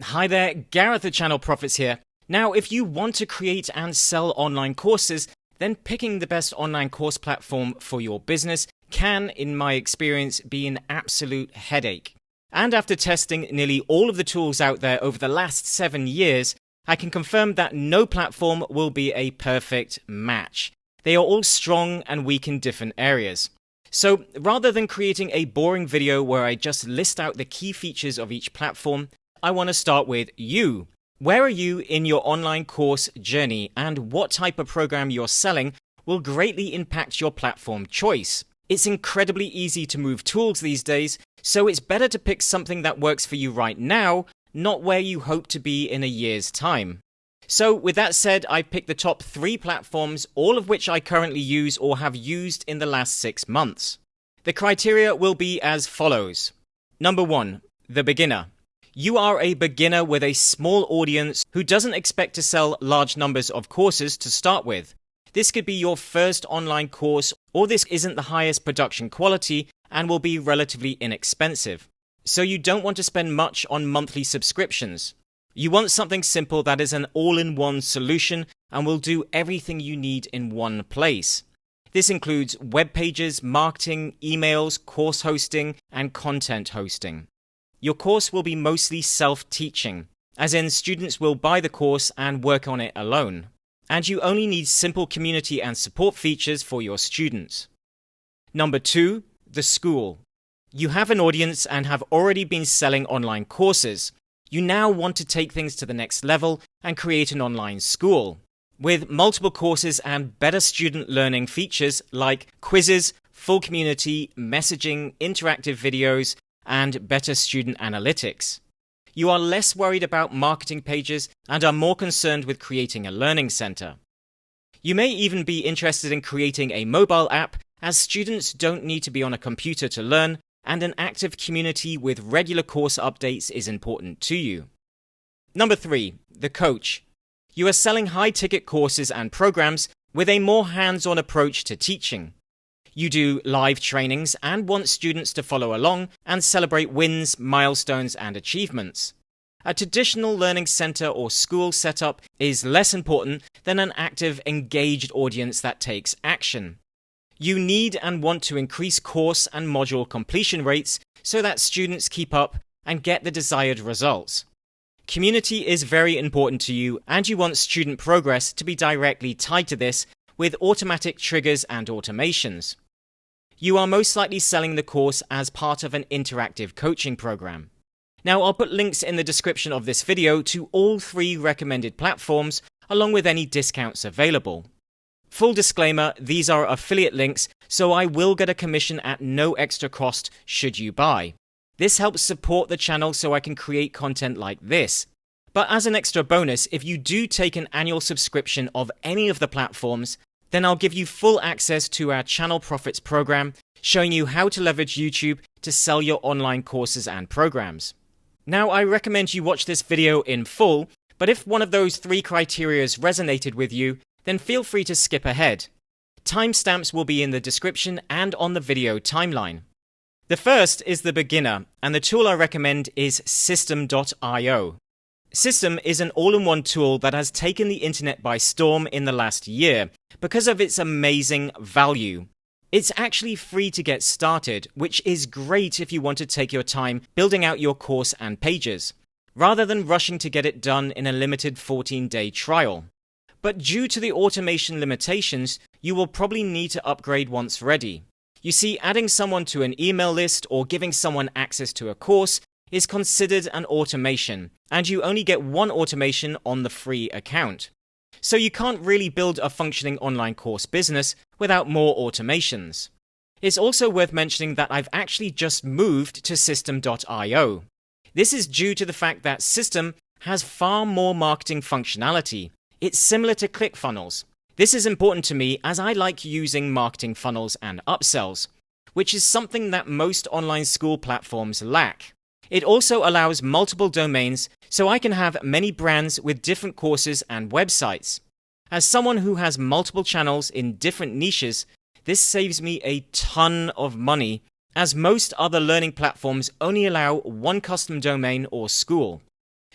Hi there, Gareth the Channel Profits here. Now, if you want to create and sell online courses, then picking the best online course platform for your business can, in my experience, be an absolute headache. And after testing nearly all of the tools out there over the last 7 years, I can confirm that no platform will be a perfect match. They are all strong and weak in different areas. So rather than creating a boring video where I just list out the key features of each platform, I want to start with you. Where are you in your online course journey, and what type of program you're selling will greatly impact your platform choice. It's incredibly easy to move tools these days, so it's better to pick something that works for you right now, not where you hope to be in a year's time. So with that said, I picked the top 3 platforms, all of which I currently use or have used in the last 6 months. The criteria will be as follows. Number 1, the beginner. You are a beginner with a small audience who doesn't expect to sell large numbers of courses to start with. This could be your first online course, or this isn't the highest production quality and will be relatively inexpensive. So you don't want to spend much on monthly subscriptions. You want something simple that is an all-in-one solution and will do everything you need in one place. This includes web pages, marketing, emails, course hosting, and content hosting. Your course will be mostly self-teaching, as in students will buy the course and work on it alone. And you only need simple community and support features for your students. Number 2, the school. You have an audience and have already been selling online courses. You now want to take things to the next level and create an online school with multiple courses and better student learning features like quizzes, full community, messaging, interactive videos, and better student analytics. You are less worried about marketing pages and are more concerned with creating a learning center. You may even be interested in creating a mobile app, as students don't need to be on a computer to learn, and an active community with regular course updates is important to you. Number 3, the coach. You are selling high-ticket courses and programs with a more hands-on approach to teaching. You do live trainings and want students to follow along and celebrate wins, milestones, and achievements. A traditional learning center or school setup is less important than an active, engaged audience that takes action. You need and want to increase course and module completion rates so that students keep up and get the desired results. Community is very important to you, and you want student progress to be directly tied to this with automatic triggers and automations. You are most likely selling the course as part of an interactive coaching program. Now, I'll put links in the description of this video to all 3 recommended platforms, along with any discounts available. Full disclaimer, these are affiliate links, so I will get a commission at no extra cost should you buy. This helps support the channel so I can create content like this. But as an extra bonus, if you do take an annual subscription of any of the platforms, then I'll give you full access to our Channel Profits program, showing you how to leverage YouTube to sell your online courses and programs. Now, I recommend you watch this video in full, but if one of those 3 criteria resonated with you, then feel free to skip ahead. Timestamps will be in the description and on the video timeline. The first is the beginner, and the tool I recommend is System.io. System is an all-in-one tool that has taken the internet by storm in the last year because of its amazing value. It's actually free to get started, which is great if you want to take your time building out your course and pages, rather than rushing to get it done in a limited 14-day trial. But due to the automation limitations, you will probably need to upgrade once ready. You see, adding someone to an email list or giving someone access to a course is considered an automation, and you only get one automation on the free account. So you can't really build a functioning online course business without more automations. It's also worth mentioning that I've actually just moved to System.io. This is due to the fact that System has far more marketing functionality. It's similar to ClickFunnels. This is important to me as I like using marketing funnels and upsells, which is something that most online school platforms lack. It also allows multiple domains, so I can have many brands with different courses and websites. As someone who has multiple channels in different niches, this saves me a ton of money, as most other learning platforms only allow one custom domain or school.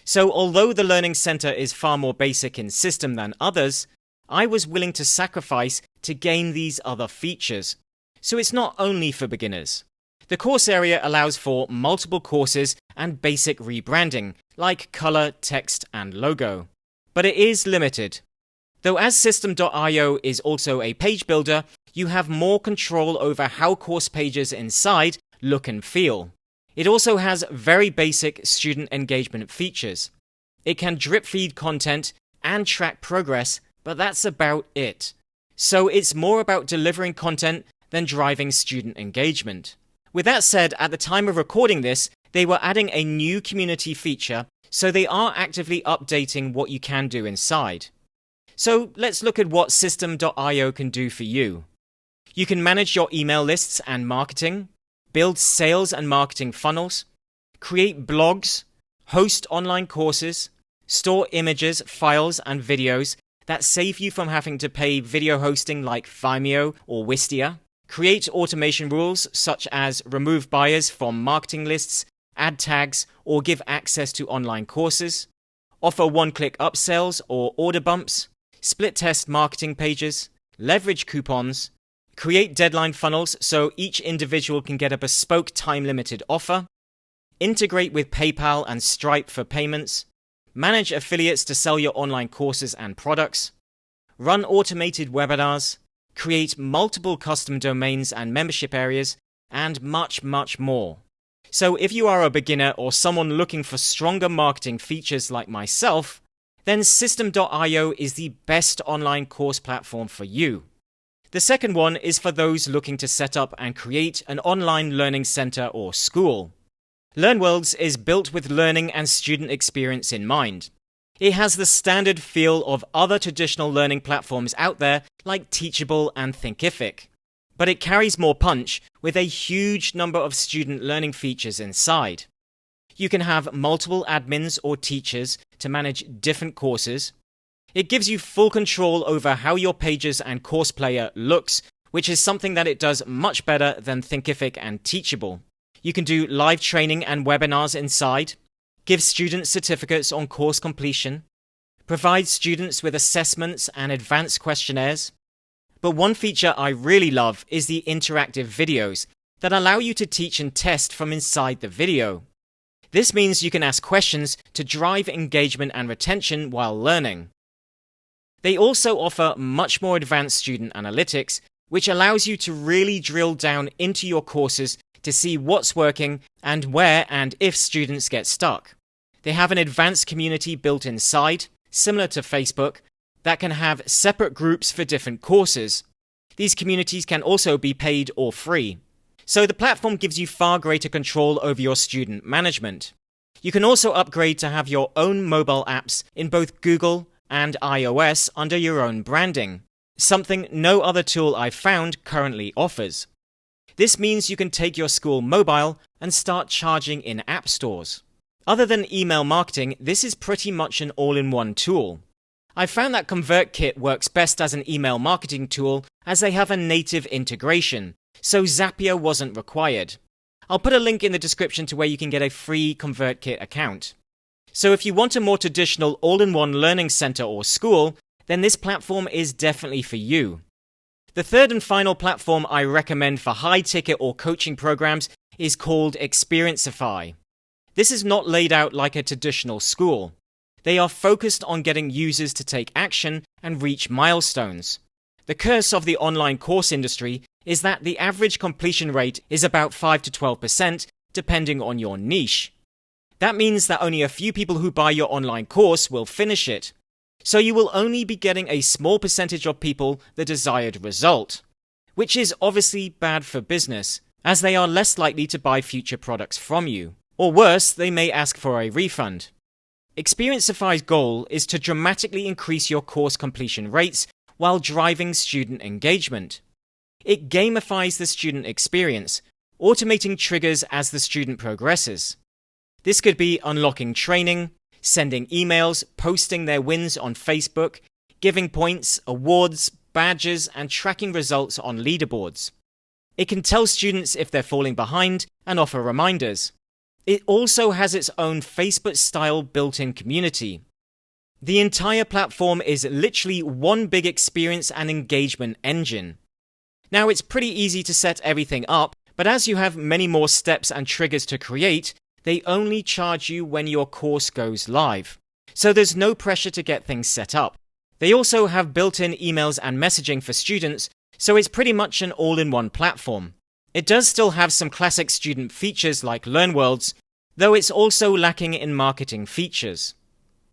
So although the Learning Center is far more basic in system than others, I was willing to sacrifice to gain these other features. So it's not only for beginners. The course area allows for multiple courses and basic rebranding, like color, text, and logo. But it is limited. Though as System.io is also a page builder, you have more control over how course pages inside look and feel. It also has very basic student engagement features. It can drip feed content and track progress, but that's about it. So it's more about delivering content than driving student engagement. With that said, at the time of recording this, they were adding a new community feature, so they are actively updating what you can do inside. So let's look at what System.io can do for you. You can manage your email lists and marketing, build sales and marketing funnels, create blogs, host online courses, store images, files, and videos that save you from having to pay video hosting like Vimeo or Wistia, create automation rules such as remove buyers from marketing lists, add tags, or give access to online courses, offer one-click upsells or order bumps, split test marketing pages, leverage coupons, create deadline funnels so each individual can get a bespoke time-limited offer, integrate with PayPal and Stripe for payments, manage affiliates to sell your online courses and products, run automated webinars, create multiple custom domains and membership areas, and much, much more. So if you are a beginner or someone looking for stronger marketing features like myself, then System.io is the best online course platform for you. The second one is for those looking to set up and create an online learning center or school. LearnWorlds is built with learning and student experience in mind. It has the standard feel of other traditional learning platforms out there like Teachable and Thinkific. But it carries more punch with a huge number of student learning features inside. You can have multiple admins or teachers to manage different courses. It gives you full control over how your pages and course player looks, which is something that it does much better than Thinkific and Teachable. You can do live training and webinars inside, give students certificates on course completion, provide students with assessments and advanced questionnaires. But one feature I really love is the interactive videos that allow you to teach and test from inside the video. This means you can ask questions to drive engagement and retention while learning. They also offer much more advanced student analytics, which allows you to really drill down into your courses to see what's working and where and if students get stuck. They have an advanced community built inside, similar to Facebook, that can have separate groups for different courses. These communities can also be paid or free. So the platform gives you far greater control over your student management. You can also upgrade to have your own mobile apps in both Google and iOS under your own branding, something no other tool I've found currently offers. This means you can take your school mobile and start charging in app stores. Other than email marketing, this is pretty much an all-in-one tool. I found that ConvertKit works best as an email marketing tool as they have a native integration, so Zapier wasn't required. I'll put a link in the description to where you can get a free ConvertKit account. So if you want a more traditional all-in-one learning center or school, then this platform is definitely for you. The third and final platform I recommend for high-ticket or coaching programs is called Experienceify. This is not laid out like a traditional school. They are focused on getting users to take action and reach milestones. The curse of the online course industry is that the average completion rate is about 5 to 12%, depending on your niche. That means that only a few people who buy your online course will finish it. So you will only be getting a small percentage of people the desired result, which is obviously bad for business, as they are less likely to buy future products from you. Or worse, they may ask for a refund. Experienceify's goal is to dramatically increase your course completion rates while driving student engagement. It gamifies the student experience, automating triggers as the student progresses. This could be unlocking training, sending emails, posting their wins on Facebook, giving points, awards, badges, and tracking results on leaderboards. It can tell students if they're falling behind and offer reminders. It also has its own Facebook-style built-in community. The entire platform is literally one big experience and engagement engine. Now, it's pretty easy to set everything up, but as you have many more steps and triggers to create, they only charge you when your course goes live. So there's no pressure to get things set up. They also have built-in emails and messaging for students, so it's pretty much an all-in-one platform. It does still have some classic student features like Learn Worlds, though it's also lacking in marketing features.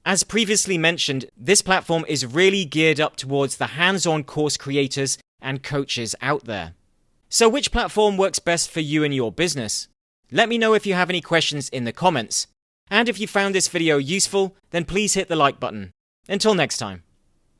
As previously mentioned, this platform is really geared up towards the hands-on course creators and coaches out there. So which platform works best for you and your business? Let me know if you have any questions in the comments. And if you found this video useful, then please hit the like button. Until next time.